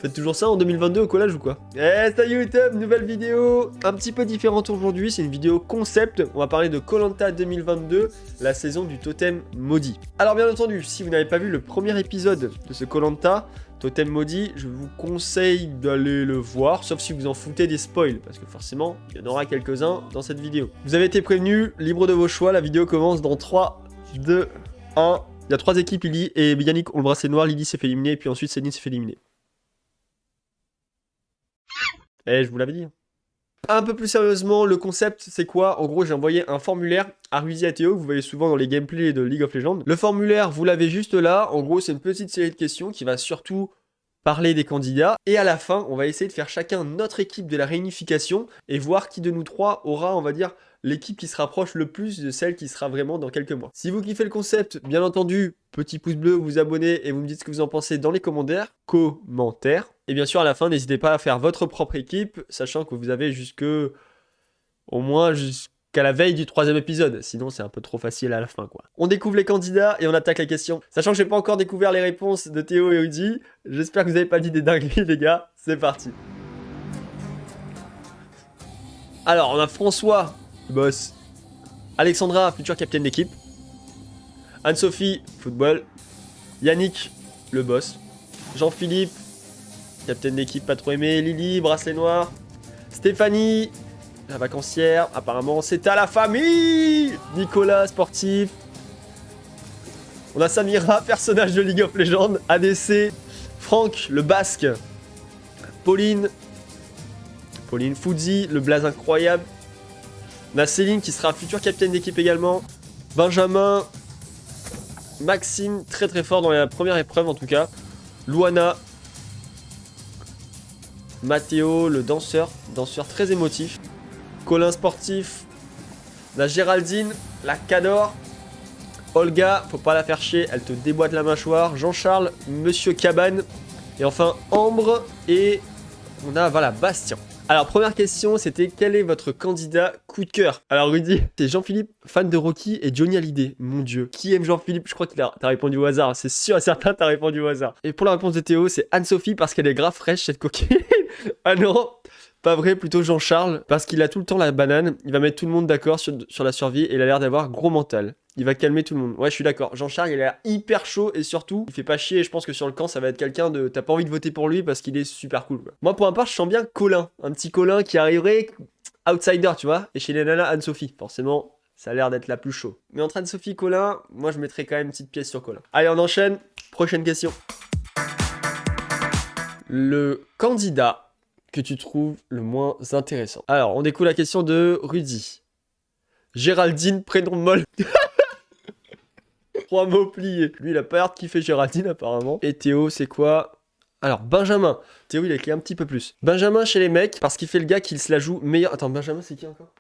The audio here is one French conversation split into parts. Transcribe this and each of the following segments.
Faites toujours ça en 2022 au collège ou quoi? Eh salut YouTube, nouvelle vidéo un petit peu différente aujourd'hui, c'est une vidéo concept. On va parler de koh Lanta 2022, la saison du totem maudit. Alors bien entendu, si vous n'avez pas vu le premier épisode de ce koh Lanta, Totem maudit, je vous conseille d'aller le voir, sauf si vous en foutez des spoils, parce que forcément, il y en aura quelques-uns dans cette vidéo. Vous avez été prévenus, libre de vos choix, la vidéo commence dans 3, 2, 1... Il y a 3 équipes, Lily et Yannick ont le bracelet noir, Lily s'est fait éliminer, et puis ensuite Céline s'est fait éliminer. Eh, je vous l'avais dit. Un peu plus sérieusement, le concept, c'est quoi? En gros, j'ai envoyé un formulaire à Rudy et à Théo, que vous voyez souvent dans les gameplays de League of Legends. Le formulaire, vous l'avez juste là. En gros, c'est une petite série de questions qui va surtout parler des candidats. Et à la fin, on va essayer de faire chacun notre équipe de la réunification et voir qui de nous trois aura, on va dire, l'équipe qui se rapproche le plus de celle qui sera vraiment dans quelques mois. Si vous kiffez le concept, bien entendu, petit pouce bleu, vous vous abonnez et vous me dites ce que vous en pensez dans les commentaires. Et bien sûr, à la fin, n'hésitez pas à faire votre propre équipe, sachant que vous avez au moins jusqu'à la veille du 3e épisode. Sinon, c'est un peu trop facile à la fin, quoi. On découvre les candidats et on attaque la question. Sachant que j'ai pas encore découvert les réponses de Théo et Rudy, j'espère que vous avez pas dit des dingueries, les gars. C'est parti. Alors, on a François, le boss. Alexandra, future capitaine d'équipe. Anne-Sophie, football. Yannick, le boss. Jean-Philippe, capitaine d'équipe pas trop aimé. Lily, bracelet noir. Stéphanie, la vacancière. Apparemment, c'est à la famille. Nicolas, sportif. On a Samira, personnage de League of Legends. ADC. Franck, le basque. Pauline. Foudzi, le blaze incroyable. On a Céline qui sera future capitaine d'équipe également. Benjamin. Maxime, très très fort dans la première épreuve en tout cas. Luana. Mathéo, le danseur très émotif. Colin sportif. La Géraldine, la Cador. Olga, faut pas la faire chier, elle te déboîte la mâchoire. Jean-Charles, Monsieur Cabane. Et enfin Ambre et on a voilà Bastien. Alors première question, c'était quel est votre candidat coup de cœur? Alors Rudy, c'est Jean-Philippe, fan de Rocky et Johnny Hallyday. Mon dieu, qui aime Jean-Philippe? Je crois que t'as répondu au hasard, c'est sûr et certain t'as répondu au hasard. Et pour la réponse de Théo, c'est Anne-Sophie parce qu'elle est grave fraîche cette coquine. Ah non, pas vrai, plutôt Jean-Charles parce qu'il a tout le temps la banane. Il va mettre tout le monde d'accord sur la survie et il a l'air d'avoir gros mental. Il va calmer tout le monde. Ouais, je suis d'accord. Jean-Charles, il a l'air hyper chaud et surtout, il fait pas chier. Et je pense que sur le camp, ça va être quelqu'un de... T'as pas envie de voter pour lui parce qu'il est super cool, quoi. Moi, pour ma part, je sens bien Colin. Un petit Colin qui arriverait outsider, tu vois. Et chez les nanas, Anne-Sophie. Forcément, ça a l'air d'être la plus chaud. Mais entre Anne-Sophie et Colin, moi, je mettrais quand même une petite pièce sur Colin. Allez, on enchaîne. Prochaine question. Le candidat que tu trouves le moins intéressant. Alors, on découvre la question de Rudy. Géraldine, prénom molle. 3 mots pliés. Lui, il a pas l'air de kiffer Géraldine, apparemment. Et Théo, c'est quoi? Alors, Benjamin. Théo, il a écrit un petit peu plus. Benjamin chez les mecs, parce qu'il fait le gars qui se la joue meilleur. Attends, Benjamin, c'est qui encore?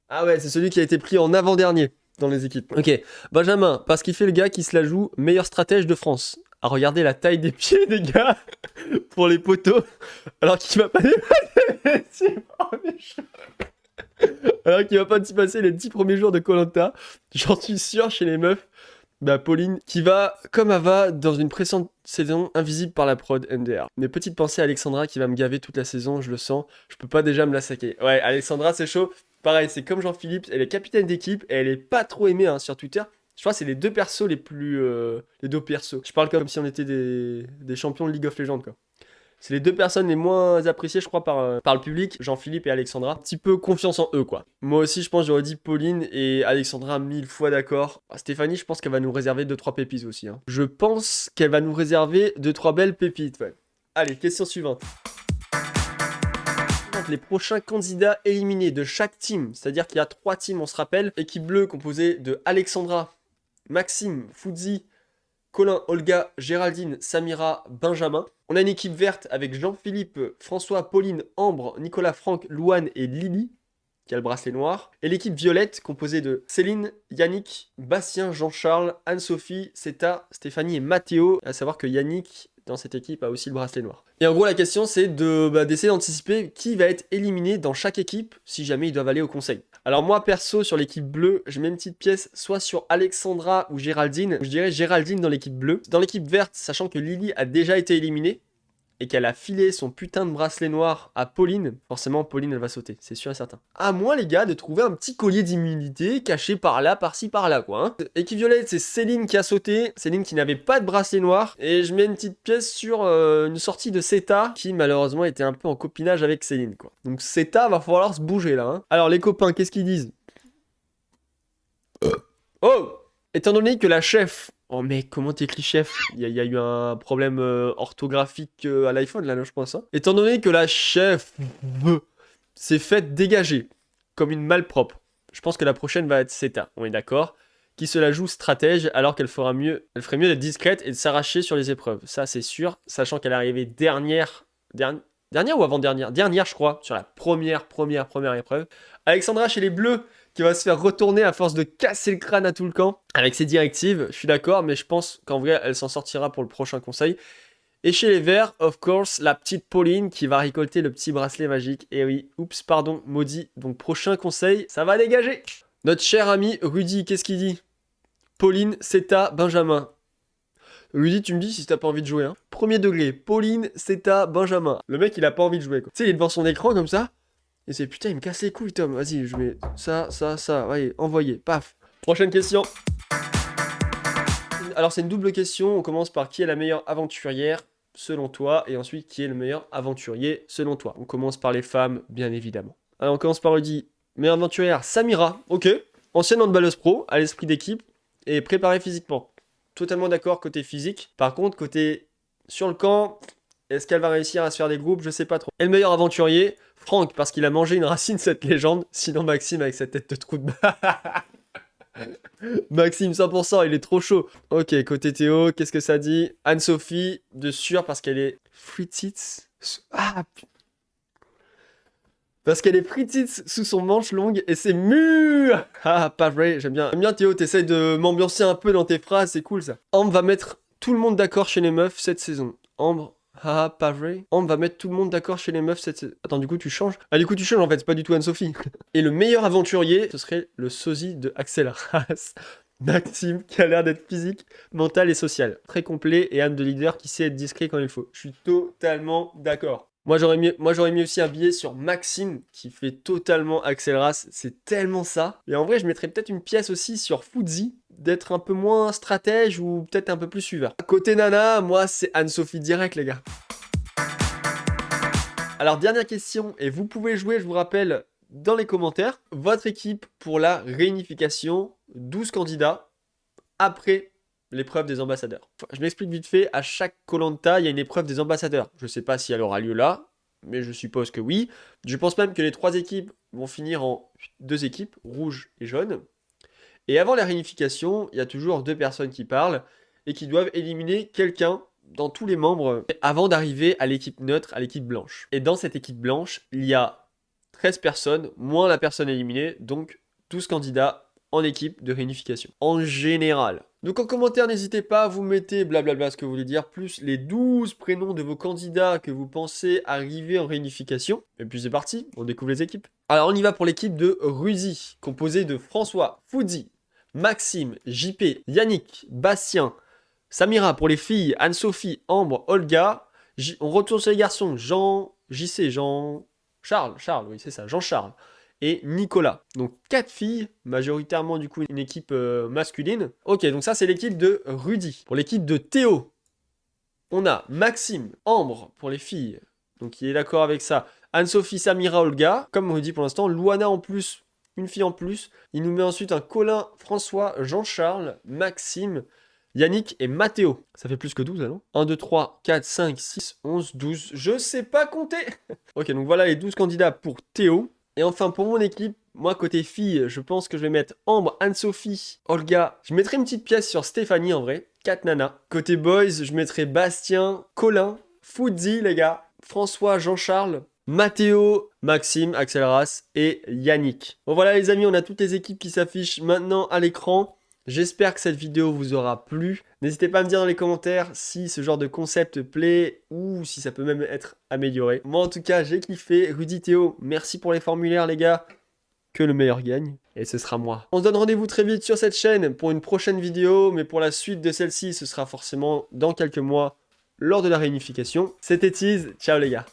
Ah ouais, c'est celui qui a été pris en avant-dernier dans les équipes. Ok. Benjamin, parce qu'il fait le gars qui se la joue meilleur stratège de France. À regarder la taille des pieds des gars pour les poteaux. Alors qu'il va pas Alors qu'il va pas s'y passer les 10 premiers jours de koh Lanta. J'en suis sûr chez les meufs. Bah Pauline qui va, comme Ava, dans une précédente saison, invisible par la prod MDR. Mes petites pensées à Alexandra qui va me gaver toute la saison, je le sens. Je peux pas déjà me la saquer. Ouais, Alexandra c'est chaud. Pareil, c'est comme Jean-Philippe, elle est capitaine d'équipe et elle est pas trop aimée hein, sur Twitter. Je crois que c'est les deux persos les plus... les deux persos. Je parle comme si on était des champions de League of Legends quoi. C'est les deux personnes les moins appréciées, je crois, par le public, Jean-Philippe et Alexandra. Un petit peu confiance en eux, quoi. Moi aussi, je pense, j'aurais dit Pauline et Alexandra 1000 fois d'accord. Stéphanie, je pense qu'elle va nous réserver 2-3 pépites aussi. Hein. Je pense qu'elle va nous réserver 2-3 belles pépites, ouais. Allez, question suivante. Les prochains candidats éliminés de chaque team, c'est-à-dire qu'il y a 3 teams, on se rappelle. Équipe bleue composée de Alexandra, Maxime, Foudzi, Colin, Olga, Géraldine, Samira, Benjamin. On a une équipe verte avec Jean-Philippe, François, Pauline, Ambre, Nicolas, Franck, Louane et Lily, qui a le bracelet noir. Et l'équipe violette composée de Céline, Yannick, Bastien, Jean-Charles, Anne-Sophie, Seta, Stéphanie et Mathéo. À savoir que Yannick, dans cette équipe, a aussi le bracelet noir. Et en gros, la question, c'est d'essayer d'anticiper qui va être éliminé dans chaque équipe si jamais ils doivent aller au conseil. Alors moi, perso, sur l'équipe bleue, je mets une petite pièce soit sur Alexandra ou Géraldine. Je dirais Géraldine dans l'équipe bleue. Dans l'équipe verte, sachant que Lily a déjà été éliminée, et qu'elle a filé son putain de bracelet noir à Pauline, forcément Pauline elle va sauter, c'est sûr et certain. À moins les gars de trouver un petit collier d'immunité caché par là, par-ci, par-là quoi. Hein. Équipe violette, c'est Céline qui a sauté, Céline qui n'avait pas de bracelet noir, et je mets une petite pièce sur une sortie de Ceta qui malheureusement était un peu en copinage avec Céline quoi. Donc Ceta va falloir se bouger là. Hein. Alors les copains, qu'est-ce qu'ils disent? Oh! Étant donné que la chef... Oh mec, comment t'écris chef? Il y a eu un problème orthographique à l'iPhone là, je pense. Hein. Étant donné que la chef s'est faite dégager comme une malpropre, je pense que la prochaine va être Ceta, on est d'accord? Qui se la joue stratège alors qu'elle ferait mieux d'être discrète et de s'arracher sur les épreuves. Ça c'est sûr, sachant qu'elle est arrivée dernière ou avant-dernière? Dernière je crois, sur la première épreuve. Alexandra chez les Bleus, qui va se faire retourner à force de casser le crâne à tout le camp avec ses directives, je suis d'accord, mais je pense qu'en vrai, elle s'en sortira pour le prochain conseil. Et chez les Verts, of course, la petite Pauline qui va récolter le petit bracelet magique. Et oui, oups, pardon, maudit. Donc prochain conseil, ça va dégager. Notre cher ami Rudy, qu'est-ce qu'il dit? Pauline, Ceta, Benjamin. Rudy, tu me dis si t'as pas envie de jouer. Hein. Premier degré, Pauline, Ceta, Benjamin. Le mec, il a pas envie de jouer. Tu sais, il est devant son écran comme ça. Et c'est putain, il me casse les couilles, Tom. Vas-y, je mets ça. Allez, envoyé. Paf. Prochaine question. Alors, c'est une double question. On commence par qui est la meilleure aventurière selon toi. Et ensuite, qui est le meilleur aventurier selon toi. On commence par les femmes, bien évidemment. Alors, on commence par Rudy. Meilleure aventurière, Samira. Ok. Ancienne handballeuse pro, à l'esprit d'équipe et préparée physiquement. Totalement d'accord côté physique. Par contre, côté sur le camp, est-ce qu'elle va réussir à se faire des groupes? Je sais pas trop. Et le meilleur aventurier, Franck, parce qu'il a mangé une racine, cette légende. Sinon, Maxime, avec sa tête de trou de Maxime, 100%, il est trop chaud. Ok, côté Théo, qu'est-ce que ça dit? Anne-Sophie, de sûr, parce qu'elle est frites. Ah, parce qu'elle est frites sous son manche longue et c'est mûr. Ah, pas vrai, j'aime bien. J'aime bien Théo, t'essayes de m'ambiancer un peu dans tes phrases, c'est cool ça. Ambre va mettre tout le monde d'accord chez les meufs cette saison. Ambre... Ah, pas vrai. On va mettre tout le monde d'accord chez les meufs cette saison. Attends, du coup, tu changes? Ah, du coup, tu changes en fait, c'est pas du tout Anne-Sophie. Et le meilleur aventurier, ce serait le sosie de Axel Arras. Maxime, qui a l'air d'être physique, mental et social. Très complet et âme de leader qui sait être discret quand il faut. Je suis totalement d'accord. Moi, j'aurais mis aussi un billet sur Maxime, qui fait totalement Axel Arras. C'est tellement ça. Et en vrai, je mettrais peut-être une pièce aussi sur Fuzzy, d'être un peu moins stratège ou peut-être un peu plus suiveur. Côté nana, moi, c'est Anne-Sophie direct, les gars. Alors, dernière question, et vous pouvez jouer, je vous rappelle, dans les commentaires, votre équipe pour la réunification, 12 candidats, après l'épreuve des ambassadeurs. Je m'explique vite fait, à chaque Koh-Lanta, il y a une épreuve des ambassadeurs. Je ne sais pas si elle aura lieu là, mais je suppose que oui. Je pense même que les 3 équipes vont finir en 2 équipes, rouge et jaune. Et avant la réunification, il y a toujours 2 personnes qui parlent et qui doivent éliminer quelqu'un dans tous les membres avant d'arriver à l'équipe neutre, à l'équipe blanche. Et dans cette équipe blanche, il y a 13 personnes, moins la personne éliminée, donc 12 candidats en équipe de réunification. En général. Donc en commentaire, n'hésitez pas, vous mettez blablabla ce que vous voulez dire, plus les 12 prénoms de vos candidats que vous pensez arriver en réunification. Et puis c'est parti, on découvre les équipes. Alors on y va pour l'équipe de Rudy, composée de François, Fuzzy, Maxime, JP, Yannick, Bastien, Samira pour les filles, Anne-Sophie, Ambre, Olga. On retourne sur les garçons, Charles, oui c'est ça, Jean-Charles. Et Nicolas. Donc 4 filles, majoritairement du coup une équipe masculine. Ok, donc ça c'est l'équipe de Rudy. Pour l'équipe de Théo, on a Maxime, Ambre pour les filles. Donc il est d'accord avec ça. Anne-Sophie, Samira, Olga. Comme Rudy pour l'instant. Luana en plus, une fille en plus. Il nous met ensuite un Colin, François, Jean-Charles, Maxime, Yannick et Mathéo. Ça fait plus que 12, non? 1, 2, 3, 4, 5, 6, 11, 12. Je sais pas compter. Ok, donc voilà les 12 candidats pour Théo. Et enfin, pour mon équipe, moi, côté fille, je pense que je vais mettre Ambre, Anne-Sophie, Olga. Je mettrai une petite pièce sur Stéphanie, en vrai. 4 nanas. Côté boys, je mettrai Bastien, Colin, Fuzzy, les gars, François, Jean-Charles, Mathéo, Maxime, Axel Arras et Yannick. Bon, voilà, les amis, on a toutes les équipes qui s'affichent maintenant à l'écran. J'espère que cette vidéo vous aura plu. N'hésitez pas à me dire dans les commentaires si ce genre de concept plaît ou si ça peut même être amélioré. Moi en tout cas j'ai kiffé. Rudy, Théo, merci pour les formulaires les gars. Que le meilleur gagne. Et ce sera moi. On se donne rendez-vous très vite sur cette chaîne pour une prochaine vidéo. Mais pour la suite de celle-ci, ce sera forcément dans quelques mois lors de la réunification. C'était Tease, ciao les gars.